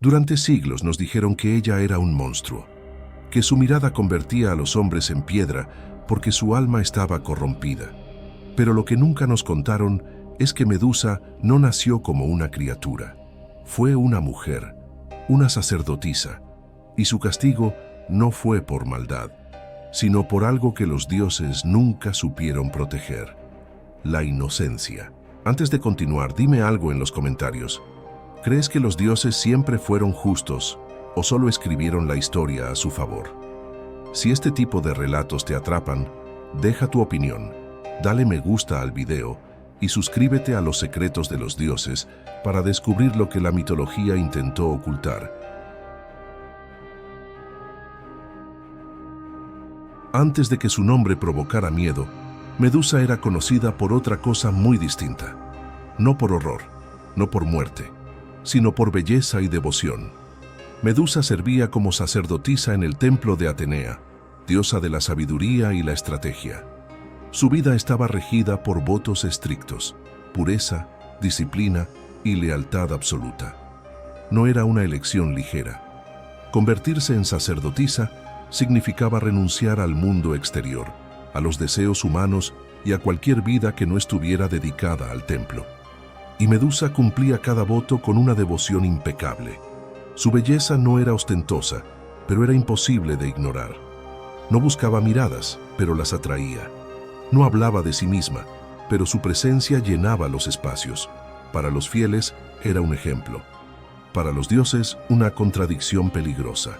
Durante siglos nos dijeron que ella era un monstruo, que su mirada convertía a los hombres en piedra porque su alma estaba corrompida. Pero lo que nunca nos contaron es que Medusa no nació como una criatura. Fue una mujer, una sacerdotisa, y su castigo no fue por maldad, sino por algo que los dioses nunca supieron proteger: la inocencia. Antes de continuar, dime algo en los comentarios. ¿Crees que los dioses siempre fueron justos o solo escribieron la historia a su favor? Si este tipo de relatos te atrapan, deja tu opinión, dale me gusta al video y suscríbete a Los Secretos de los Dioses para descubrir lo que la mitología intentó ocultar. Antes de que su nombre provocara miedo, Medusa era conocida por otra cosa muy distinta. No por horror, no por muerte, sino por belleza y devoción. Medusa servía como sacerdotisa en el templo de Atenea, diosa de la sabiduría y la estrategia. Su vida estaba regida por votos estrictos, pureza, disciplina y lealtad absoluta. No era una elección ligera. Convertirse en sacerdotisa significaba renunciar al mundo exterior, a los deseos humanos y a cualquier vida que no estuviera dedicada al templo. Y Medusa cumplía cada voto con una devoción impecable. Su belleza no era ostentosa, pero era imposible de ignorar. No buscaba miradas, pero las atraía. No hablaba de sí misma, pero su presencia llenaba los espacios. Para los fieles era un ejemplo. Para los dioses, una contradicción peligrosa.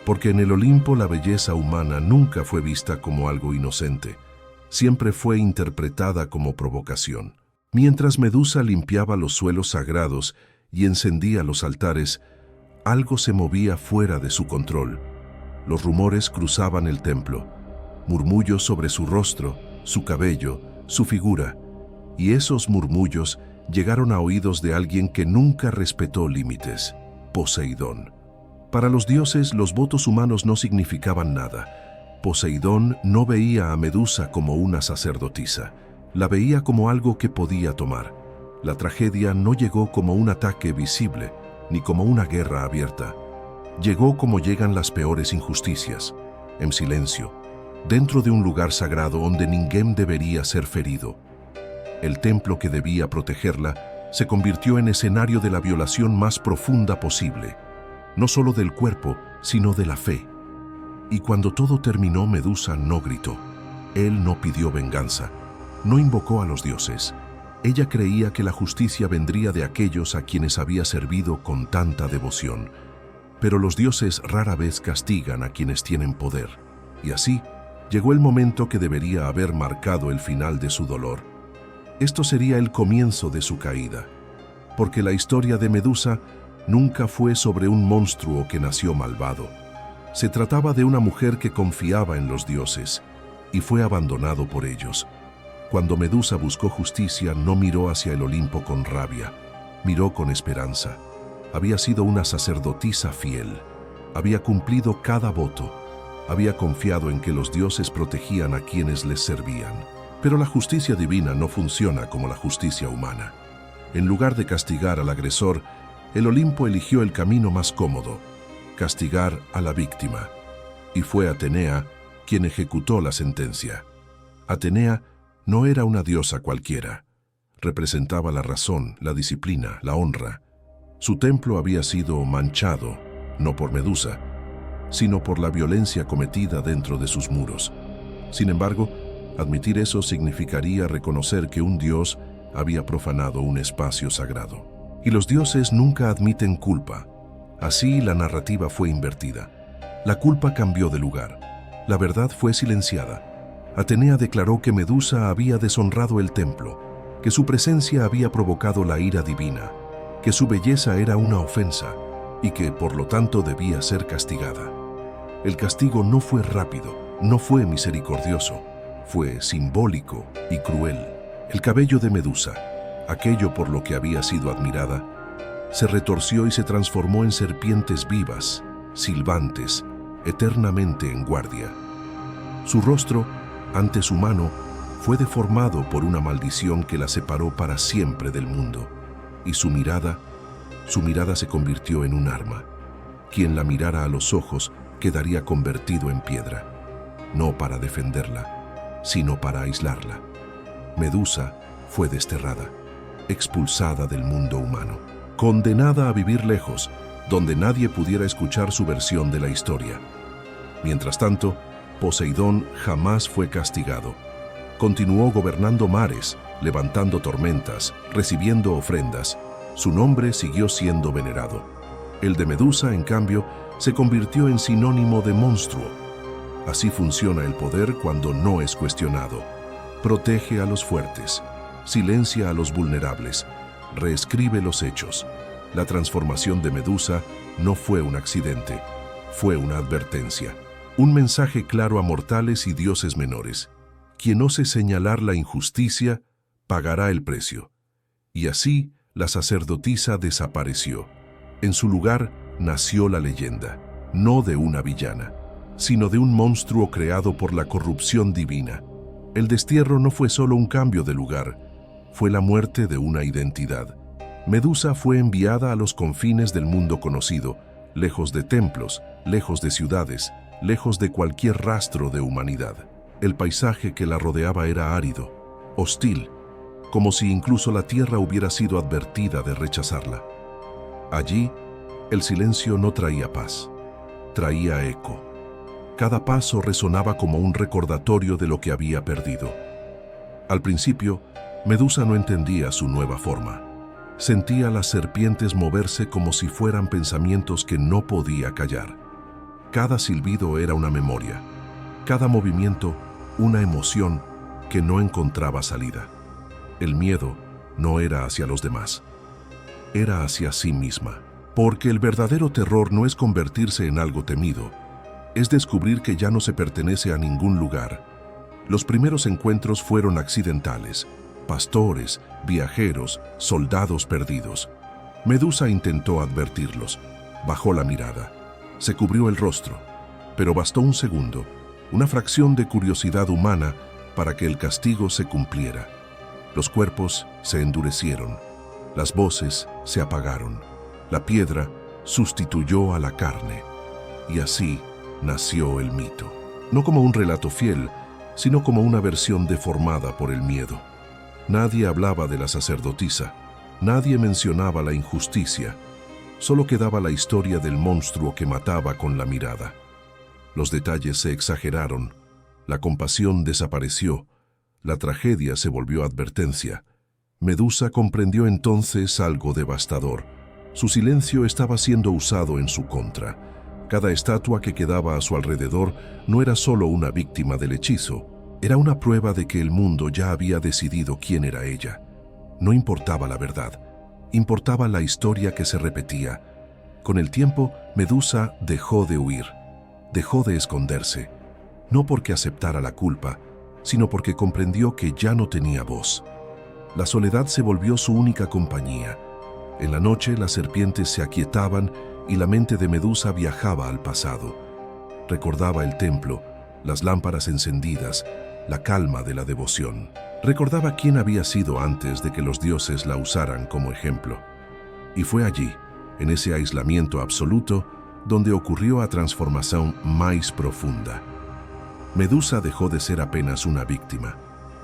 Porque en el Olimpo la belleza humana nunca fue vista como algo inocente. Siempre fue interpretada como provocación. Mientras Medusa limpiaba los suelos sagrados y encendía los altares, algo se movía fuera de su control. Los rumores cruzaban el templo, murmullos sobre su rostro, su cabello, su figura, y esos murmullos llegaron a oídos de alguien que nunca respetó límites: Poseidón. Para los dioses, los votos humanos no significaban nada. Poseidón no veía a Medusa como una sacerdotisa. La veía como algo que podía tomar. La tragedia no llegó como un ataque visible, ni como una guerra abierta. Llegó como llegan las peores injusticias, en silencio, dentro de un lugar sagrado donde ninguém debería ser ferido. El templo que debía protegerla se convirtió en escenario de la violación más profunda posible, no solo del cuerpo, sino de la fe. Y cuando todo terminó, Medusa no gritó. Él no pidió venganza. No invocó a los dioses. Ella creía que la justicia vendría de aquellos a quienes había servido con tanta devoción. Pero los dioses rara vez castigan a quienes tienen poder. Y así, llegó el momento que debería haber marcado el final de su dolor. Esto sería el comienzo de su caída. Porque la historia de Medusa nunca fue sobre un monstruo que nació malvado. Se trataba de una mujer que confiaba en los dioses y fue abandonado por ellos. Cuando Medusa buscó justicia, no miró hacia el Olimpo con rabia, miró con esperanza. Había sido una sacerdotisa fiel, había cumplido cada voto, había confiado en que los dioses protegían a quienes les servían. Pero la justicia divina no funciona como la justicia humana. En lugar de castigar al agresor, el Olimpo eligió el camino más cómodo: castigar a la víctima. Y fue Atenea quien ejecutó la sentencia. Atenea no era una diosa cualquiera. Representaba la razón, la disciplina, la honra. Su templo había sido manchado, no por Medusa, sino por la violencia cometida dentro de sus muros. Sin embargo, admitir eso significaría reconocer que un dios había profanado un espacio sagrado. Y los dioses nunca admiten culpa. Así la narrativa fue invertida. La culpa cambió de lugar. La verdad fue silenciada. Atenea declaró que Medusa había deshonrado el templo, que su presencia había provocado la ira divina, que su belleza era una ofensa y que, por lo tanto, debía ser castigada. El castigo no fue rápido, no fue misericordioso, fue simbólico y cruel. El cabello de Medusa, aquello por lo que había sido admirada, se retorció y se transformó en serpientes vivas, silbantes, eternamente en guardia. Su rostro, antes humano, fue deformado por una maldición que la separó para siempre del mundo, y su mirada, Su mirada se convirtió en un arma. Quien la mirara a los ojos quedaría convertido en piedra, no para defenderla, sino para aislarla. Medusa fue desterrada, expulsada del mundo humano, condenada a vivir lejos, donde nadie pudiera escuchar su versión de la historia. Mientras tanto, Poseidón jamás fue castigado. Continuó gobernando mares, levantando tormentas, recibiendo ofrendas. Su nombre siguió siendo venerado. El de Medusa, en cambio, se convirtió en sinónimo de monstruo. Así funciona el poder cuando no es cuestionado. Protege a los fuertes, silencia a los vulnerables, reescribe los hechos. La transformación de Medusa no fue un accidente, fue una advertencia. Un mensaje claro a mortales y dioses menores. Quien ose señalar la injusticia, pagará el precio. Y así, la sacerdotisa desapareció. En su lugar nació la leyenda, no de una villana, sino de un monstruo creado por la corrupción divina. El destierro no fue solo un cambio de lugar, fue la muerte de una identidad. Medusa fue enviada a los confines del mundo conocido, lejos de templos, lejos de ciudades, lejos de cualquier rastro de humanidad. El paisaje que la rodeaba era árido, hostil, como si incluso la tierra hubiera sido advertida de rechazarla. Allí, el silencio no traía paz, traía eco. Cada paso resonaba como un recordatorio de lo que había perdido. Al principio, Medusa no entendía su nueva forma. Sentía las serpientes moverse como si fueran pensamientos que no podía callar. Cada silbido era una memoria, cada movimiento una emoción que no encontraba salida. El miedo no era hacia los demás, era hacia sí misma. Porque el verdadero terror no es convertirse en algo temido, es descubrir que ya no se pertenece a ningún lugar. Los primeros encuentros fueron accidentales, pastores, viajeros, soldados perdidos. Medusa intentó advertirlos, bajó la mirada, se cubrió el rostro, pero bastó un segundo, una fracción de curiosidad humana para que el castigo se cumpliera. Los cuerpos se endurecieron, las voces se apagaron, la piedra sustituyó a la carne, y así nació el mito. No como un relato fiel, sino como una versión deformada por el miedo. Nadie hablaba de la sacerdotisa, nadie mencionaba la injusticia, solo quedaba la historia del monstruo que mataba con la mirada. Los detalles se exageraron, la compasión desapareció, la tragedia se volvió advertencia. Medusa comprendió entonces algo devastador. Su silencio estaba siendo usado en su contra. Cada estatua que quedaba a su alrededor no era solo una víctima del hechizo, era una prueba de que el mundo ya había decidido quién era ella. No importaba la verdad, importaba la historia que se repetía. Con el tiempo, Medusa dejó de huir, dejó de esconderse, no porque aceptara la culpa, sino porque comprendió que ya no tenía voz. La soledad se volvió su única compañía. En la noche las serpientes se aquietaban y la mente de Medusa viajaba al pasado. Recordaba el templo, las lámparas encendidas, la calma de la devoción. Recordaba quién había sido antes de que los dioses la usaran como ejemplo. Y fue allí, en ese aislamiento absoluto, donde ocurrió la transformación más profunda. Medusa dejó de ser apenas una víctima.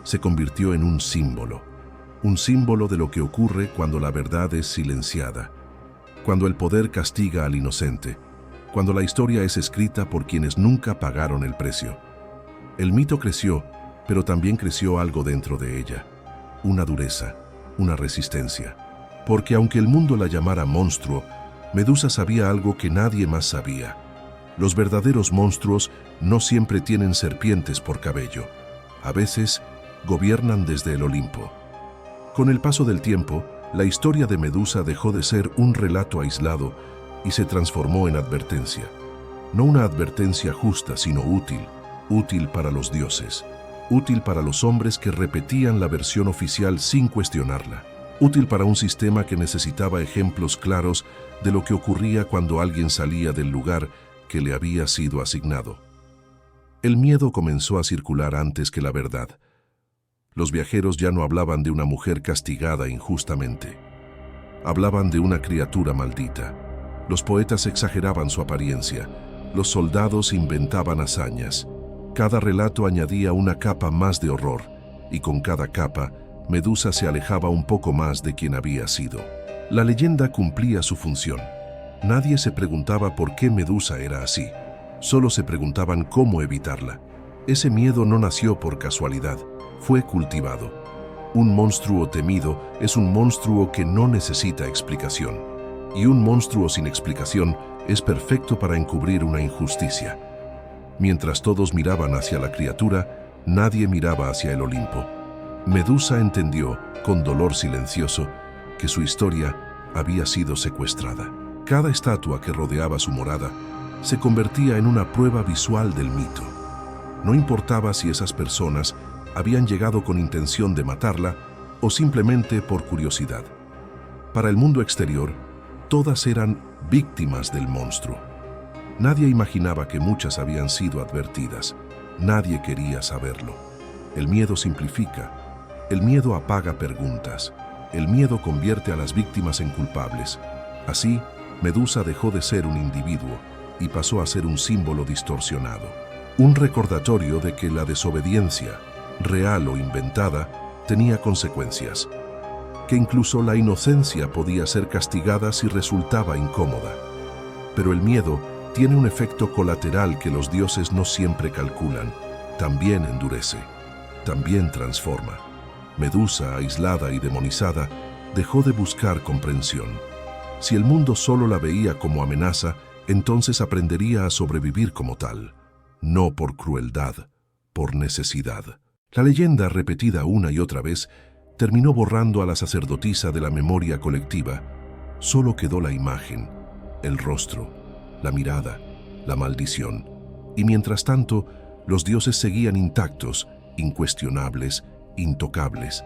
Se convirtió en un símbolo de lo que ocurre cuando la verdad es silenciada, cuando el poder castiga al inocente, cuando la historia es escrita por quienes nunca pagaron el precio. El mito creció, pero también creció algo dentro de ella, una dureza, una resistencia. Porque aunque el mundo la llamara monstruo, Medusa sabía algo que nadie más sabía. Los verdaderos monstruos no siempre tienen serpientes por cabello. A veces, gobiernan desde el Olimpo. Con el paso del tiempo, la historia de Medusa dejó de ser un relato aislado y se transformó en advertencia. No una advertencia justa, sino útil para los dioses, útil para los hombres que repetían la versión oficial sin cuestionarla, útil para un sistema que necesitaba ejemplos claros de lo que ocurría cuando alguien salía del lugar que le había sido asignado. El miedo comenzó a circular antes que la verdad. Los viajeros ya no hablaban de una mujer castigada injustamente. Hablaban de una criatura maldita. Los poetas exageraban su apariencia. Los soldados inventaban hazañas. Cada relato añadía una capa más de horror, y con cada capa, Medusa se alejaba un poco más de quien había sido. La leyenda cumplía su función. Nadie se preguntaba por qué Medusa era así. Solo se preguntaban cómo evitarla. Ese miedo no nació por casualidad, fue cultivado. Un monstruo temido es un monstruo que no necesita explicación. Y un monstruo sin explicación es perfecto para encubrir una injusticia. Mientras todos miraban hacia la criatura, nadie miraba hacia el Olimpo. Medusa entendió, con dolor silencioso, que su historia había sido secuestrada. Cada estatua que rodeaba su morada se convertía en una prueba visual del mito. No importaba si esas personas habían llegado con intención de matarla o simplemente por curiosidad. Para el mundo exterior, todas eran víctimas del monstruo. Nadie imaginaba que muchas habían sido advertidas. Nadie quería saberlo. El miedo simplifica. El miedo apaga preguntas. El miedo convierte a las víctimas en culpables. Así, Medusa dejó de ser un individuo y pasó a ser un símbolo distorsionado. Un recordatorio de que la desobediencia, real o inventada, tenía consecuencias. Que incluso la inocencia podía ser castigada si resultaba incómoda. Pero el miedo tiene un efecto colateral que los dioses no siempre calculan. También endurece, también transforma. Medusa, aislada y demonizada, dejó de buscar comprensión. Si el mundo solo la veía como amenaza, entonces aprendería a sobrevivir como tal. No por crueldad, por necesidad. La leyenda, repetida una y otra vez, terminó borrando a la sacerdotisa de la memoria colectiva. Solo quedó la imagen, el rostro, la mirada, la maldición. Y mientras tanto, los dioses seguían intactos, incuestionables, intocables.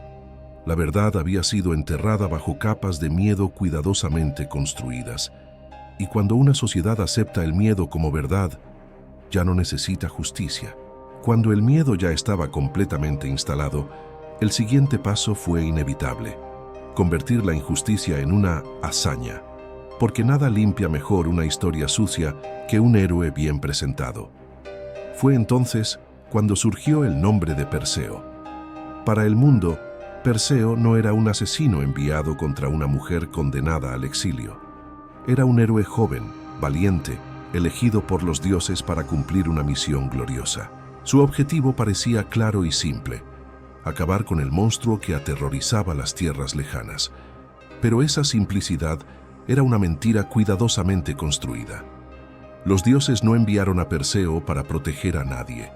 La verdad había sido enterrada bajo capas de miedo cuidadosamente construidas. Y cuando una sociedad acepta el miedo como verdad, ya no necesita justicia. Cuando el miedo ya estaba completamente instalado, el siguiente paso fue inevitable: convertir la injusticia en una hazaña. Porque nada limpia mejor una historia sucia que un héroe bien presentado. Fue entonces cuando surgió el nombre de Perseo. Para el mundo, Perseo no era un asesino enviado contra una mujer condenada al exilio. Era un héroe joven, valiente, elegido por los dioses para cumplir una misión gloriosa. Su objetivo parecía claro y simple: acabar con el monstruo que aterrorizaba las tierras lejanas. Pero esa simplicidad era una mentira cuidadosamente construida. Los dioses no enviaron a Perseo para proteger a nadie.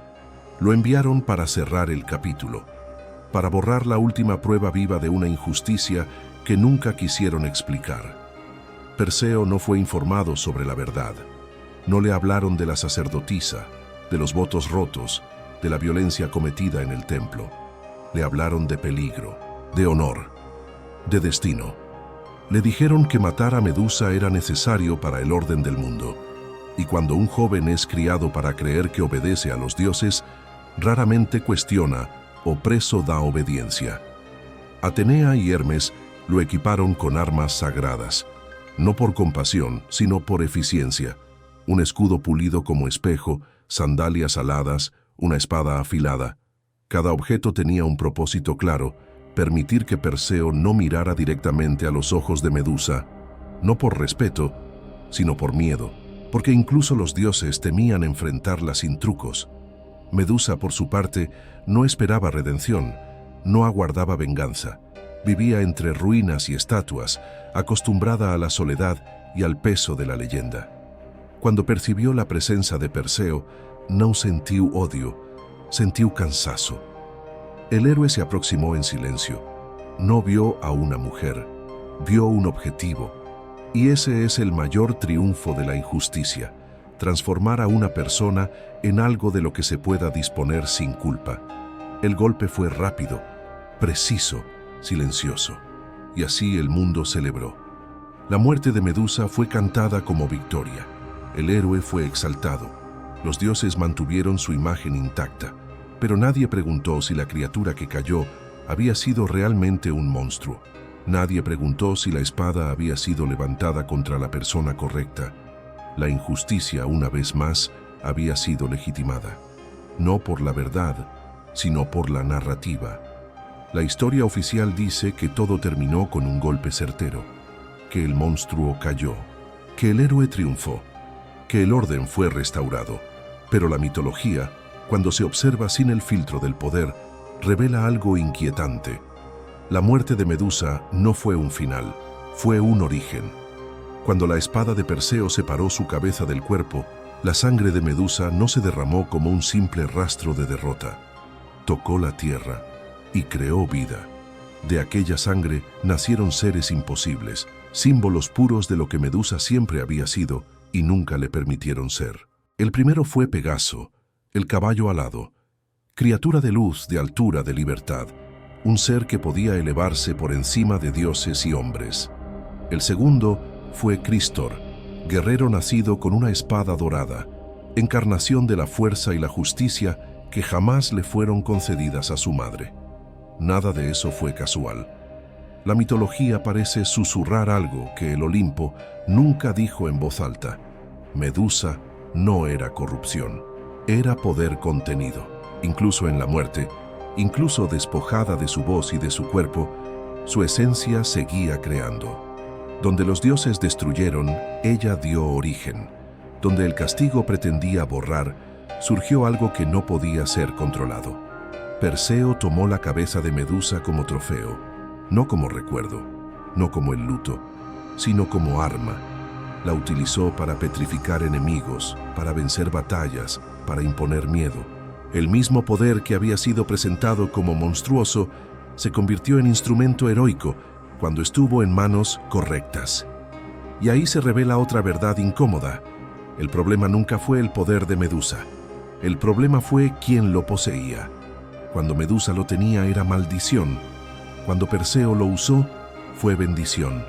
Lo enviaron para cerrar el capítulo, para borrar la última prueba viva de una injusticia que nunca quisieron explicar. Perseo no fue informado sobre la verdad. No le hablaron de la sacerdotisa, de los votos rotos, de la violencia cometida en el templo. Le hablaron de peligro, de honor, de destino. Le dijeron que matar a Medusa era necesario para el orden del mundo. Y cuando un joven es criado para creer que obedece a los dioses, raramente cuestiona o preso da obediencia. Atenea y Hermes lo equiparon con armas sagradas, no por compasión, sino por eficiencia. Un escudo pulido como espejo, sandalias aladas, una espada afilada. Cada objeto tenía un propósito claro: permitir que Perseo no mirara directamente a los ojos de Medusa, no por respeto, sino por miedo, porque incluso los dioses temían enfrentarla sin trucos. Medusa, por su parte, no esperaba redención, no aguardaba venganza. Vivía entre ruinas y estatuas, acostumbrada a la soledad y al peso de la leyenda. Cuando percibió la presencia de Perseo, no sentiu odio, sentiu cansazo. El héroe se aproximó en silencio. No vio a una mujer, vio un objetivo. Y ese es el mayor triunfo de la injusticia: transformar a una persona en algo de lo que se pueda disponer sin culpa. El golpe fue rápido, preciso, silencioso. Y así el mundo celebró. La muerte de Medusa fue cantada como victoria. El héroe fue exaltado. Los dioses mantuvieron su imagen intacta, pero nadie preguntó si la criatura que cayó había sido realmente un monstruo. Nadie preguntó si la espada había sido levantada contra la persona correcta. La injusticia, una vez más, había sido legitimada, no por la verdad, sino por la narrativa. La historia oficial dice que todo terminó con un golpe certero, que el monstruo cayó, que el héroe triunfó, que el orden fue restaurado. Pero la mitología, cuando se observa sin el filtro del poder, revela algo inquietante. La muerte de Medusa no fue un final, fue un origen. Cuando la espada de Perseo separó su cabeza del cuerpo, la sangre de Medusa no se derramó como un simple rastro de derrota. Tocó la tierra y creó vida. De aquella sangre nacieron seres imposibles, símbolos puros de lo que Medusa siempre había sido y nunca le permitieron ser. El primero fue Pegaso, el caballo alado, criatura de luz, de altura, de libertad, un ser que podía elevarse por encima de dioses y hombres. El segundo fue Cristor, guerrero nacido con una espada dorada, encarnación de la fuerza y la justicia que jamás le fueron concedidas a su madre. Nada de eso fue casual. La mitología parece susurrar algo que el Olimpo nunca dijo en voz alta. Medusa no era corrupción, era poder contenido. Incluso en la muerte, incluso despojada de su voz y de su cuerpo, su esencia seguía creando. Donde los dioses destruyeron, ella dio origen. Donde el castigo pretendía borrar, surgió algo que no podía ser controlado. Perseo tomó la cabeza de Medusa como trofeo, no como recuerdo, no como el luto, sino como arma. La utilizó para petrificar enemigos, para vencer batallas, para imponer miedo. El mismo poder que había sido presentado como monstruoso se convirtió en instrumento heroico cuando estuvo en manos correctas. Y ahí se revela otra verdad incómoda. El problema nunca fue el poder de Medusa. El problema fue quién lo poseía. Cuando Medusa lo tenía era maldición. Cuando Perseo lo usó, fue bendición.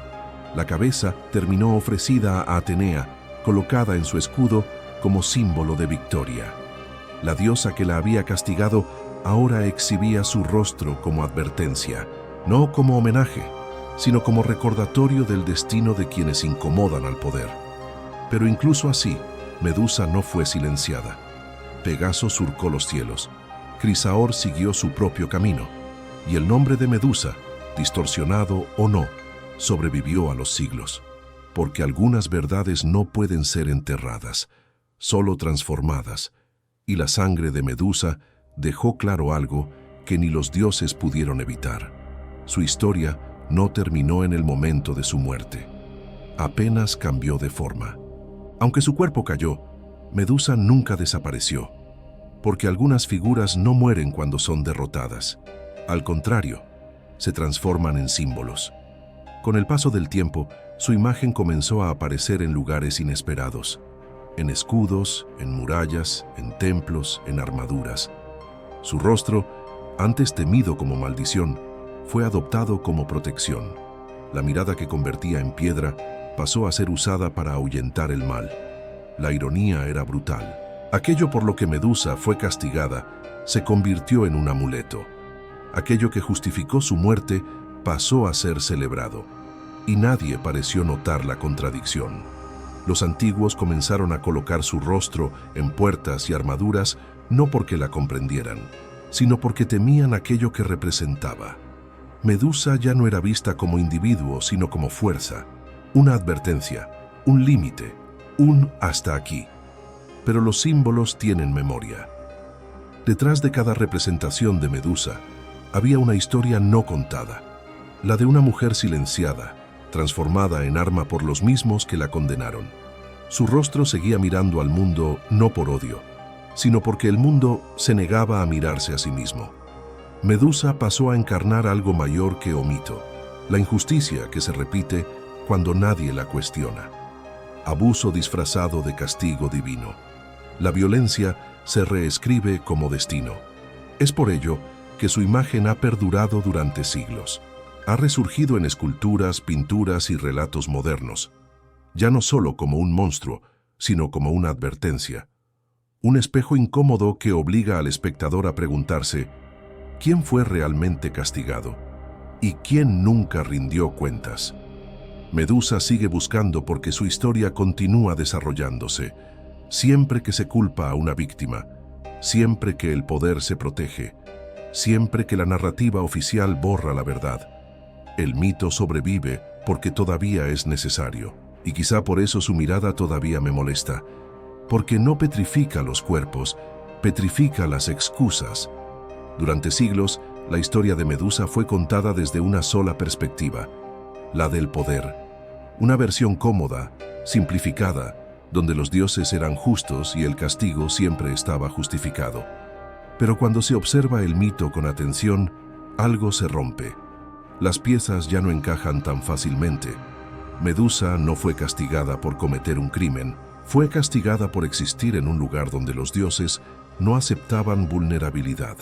La cabeza terminó ofrecida a Atenea, colocada en su escudo como símbolo de victoria. La diosa que la había castigado ahora exhibía su rostro como advertencia, no como homenaje, sino como recordatorio del destino de quienes incomodan al poder. Pero incluso así, Medusa no fue silenciada. Pegaso surcó los cielos, Crisaor siguió su propio camino, y el nombre de Medusa, distorsionado o no, sobrevivió a los siglos, porque algunas verdades no pueden ser enterradas, solo transformadas, y la sangre de Medusa dejó claro algo que ni los dioses pudieron evitar. Su historia no terminó en el momento de su muerte, apenas cambió de forma. Aunque su cuerpo cayó, Medusa nunca desapareció, porque algunas figuras no mueren cuando son derrotadas. Al contrario, se transforman en símbolos. Con el paso del tiempo, su imagen comenzó a aparecer en lugares inesperados, en escudos, en murallas, en templos, en armaduras. Su rostro, antes temido como maldición, fue adoptado como protección. La mirada que convertía en piedra pasó a ser usada para ahuyentar el mal. La ironía era brutal. Aquello por lo que Medusa fue castigada se convirtió en un amuleto. Aquello que justificó su muerte pasó a ser celebrado. Y nadie pareció notar la contradicción. Los antiguos comenzaron a colocar su rostro en puertas y armaduras no porque la comprendieran, sino porque temían aquello que representaba. Medusa ya no era vista como individuo, sino como fuerza, una advertencia, un límite, un hasta aquí. Pero los símbolos tienen memoria. Detrás de cada representación de Medusa había una historia no contada, la de una mujer silenciada, transformada en arma por los mismos que la condenaron. Su rostro seguía mirando al mundo no por odio, sino porque el mundo se negaba a mirarse a sí mismo. Medusa pasó a encarnar algo mayor que Omito, la injusticia que se repite cuando nadie la cuestiona. Abuso disfrazado de castigo divino. La violencia se reescribe como destino. Es por ello que su imagen ha perdurado durante siglos. Ha resurgido en esculturas, pinturas y relatos modernos, ya no solo como un monstruo, sino como una advertencia. Un espejo incómodo que obliga al espectador a preguntarse, ¿quién fue realmente castigado? ¿Y quién nunca rindió cuentas? Medusa sigue buscando porque su historia continúa desarrollándose. Siempre que se culpa a una víctima, siempre que el poder se protege, siempre que la narrativa oficial borra la verdad, el mito sobrevive porque todavía es necesario. Y quizá por eso su mirada todavía me molesta, porque no petrifica los cuerpos, petrifica las excusas. Durante siglos, la historia de Medusa fue contada desde una sola perspectiva, la del poder. Una versión cómoda, simplificada, donde los dioses eran justos y el castigo siempre estaba justificado. Pero cuando se observa el mito con atención, algo se rompe. Las piezas ya no encajan tan fácilmente. Medusa no fue castigada por cometer un crimen, fue castigada por existir en un lugar donde los dioses no aceptaban vulnerabilidad.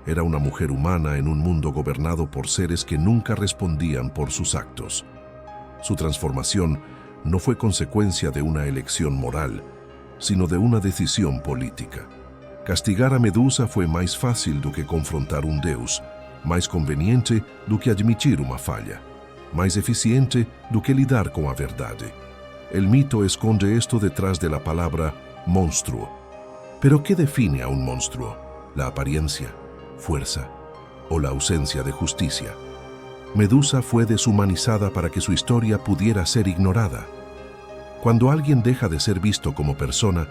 Era una mujer humana en un mundo gobernado por seres que nunca respondían por sus actos. Su transformación no fue consecuencia de una elección moral, sino de una decisión política. Castigar a Medusa foi mais fácil do que confrontar um Deus, mais conveniente do que admitir uma falha, mais eficiente do que lidar com a verdade. El mito esconde esto detrás de la palabra monstruo. ¿Pero qué define a un monstruo? ¿La apariencia, fuerza o la ausencia de justicia? Medusa fue deshumanizada para que su historia pudiera ser ignorada. Cuando alguien deja de ser visto como persona,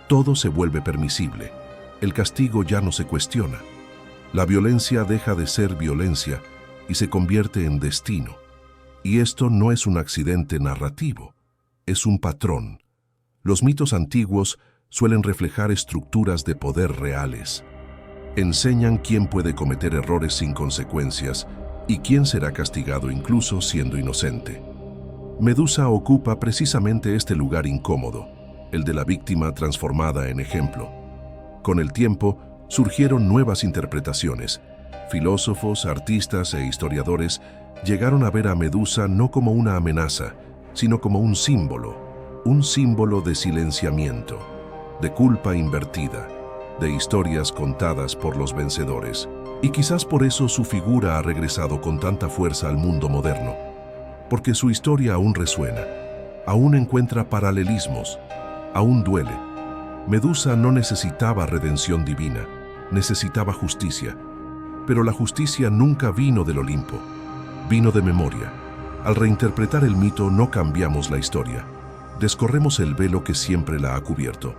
todo se vuelve permisible. El castigo ya no se cuestiona. La violencia deja de ser violencia y se convierte en destino. Y esto no es un accidente narrativo, es un patrón. Los mitos antiguos suelen reflejar estructuras de poder reales. Enseñan quién puede cometer errores sin consecuencias y quién será castigado incluso siendo inocente. Medusa ocupa precisamente este lugar incómodo, el de la víctima transformada en ejemplo. Con el tiempo, surgieron nuevas interpretaciones. Filósofos, artistas e historiadores llegaron a ver a Medusa no como una amenaza, sino como un símbolo de silenciamiento, de culpa invertida, de historias contadas por los vencedores. Y quizás por eso su figura ha regresado con tanta fuerza al mundo moderno, porque su historia aún resuena, aún encuentra paralelismos, aún duele. Medusa no necesitaba redención divina, necesitaba justicia, pero la justicia nunca vino del Olimpo, vino de memoria. Al reinterpretar el mito no cambiamos la historia, descorremos el velo que siempre la ha cubierto.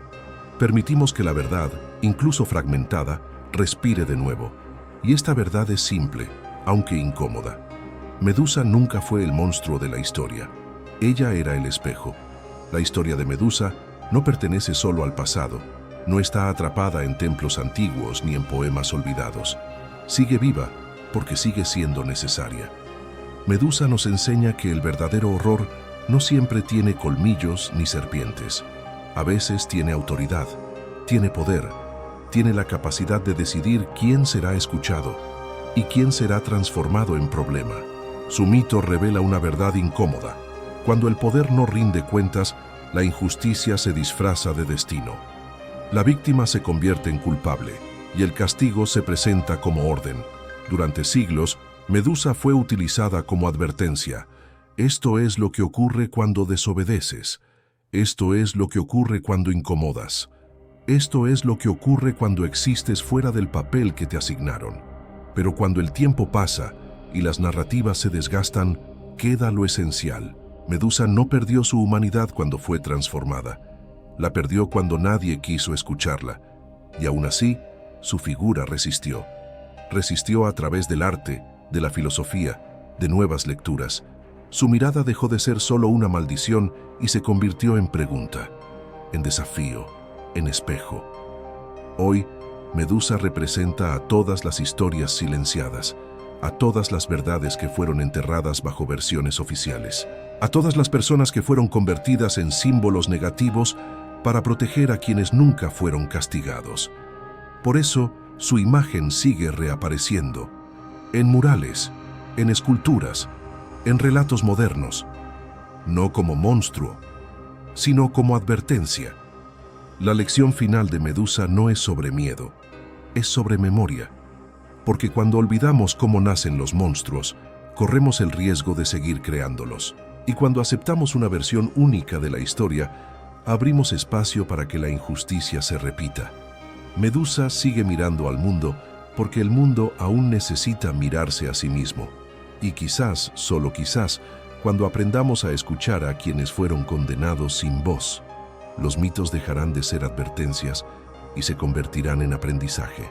Permitimos que la verdad, incluso fragmentada, respire de nuevo. Y esta verdad es simple, aunque incómoda. Medusa nunca fue el monstruo de la historia. Ella era el espejo. La historia de Medusa no pertenece solo al pasado, no está atrapada en templos antiguos ni en poemas olvidados. Sigue viva porque sigue siendo necesaria. Medusa nos enseña que el verdadero horror no siempre tiene colmillos ni serpientes. A veces tiene autoridad, tiene poder, tiene la capacidad de decidir quién será escuchado y quién será transformado en problema. Su mito revela una verdad incómoda. Cuando el poder no rinde cuentas, la injusticia se disfraza de destino. La víctima se convierte en culpable y el castigo se presenta como orden. Durante siglos, Medusa fue utilizada como advertencia. Esto es lo que ocurre cuando desobedeces. Esto es lo que ocurre cuando incomodas. Esto es lo que ocurre cuando existes fuera del papel que te asignaron. Pero cuando el tiempo pasa y las narrativas se desgastan, queda lo esencial. Medusa no perdió su humanidad cuando fue transformada. La perdió cuando nadie quiso escucharla. Y aún así, su figura resistió. Resistió a través del arte, de la filosofía, de nuevas lecturas. Su mirada dejó de ser solo una maldición y se convirtió en pregunta, en desafío, en espejo. Hoy, Medusa representa a todas las historias silenciadas, a todas las verdades que fueron enterradas bajo versiones oficiales, a todas las personas que fueron convertidas en símbolos negativos para proteger a quienes nunca fueron castigados. Por eso, su imagen sigue reapareciendo, en murales, en esculturas, en relatos modernos, no como monstruo, sino como advertencia. La lección final de Medusa no es sobre miedo, es sobre memoria. porque cuando olvidamos cómo nacen los monstruos, corremos el riesgo de seguir creándolos. Y cuando aceptamos una versión única de la historia, abrimos espacio para que la injusticia se repita. Medusa sigue mirando al mundo porque el mundo aún necesita mirarse a sí mismo. Y quizás, solo quizás, cuando aprendamos a escuchar a quienes fueron condenados sin voz, los mitos dejarán de ser advertencias y se convertirán en aprendizaje.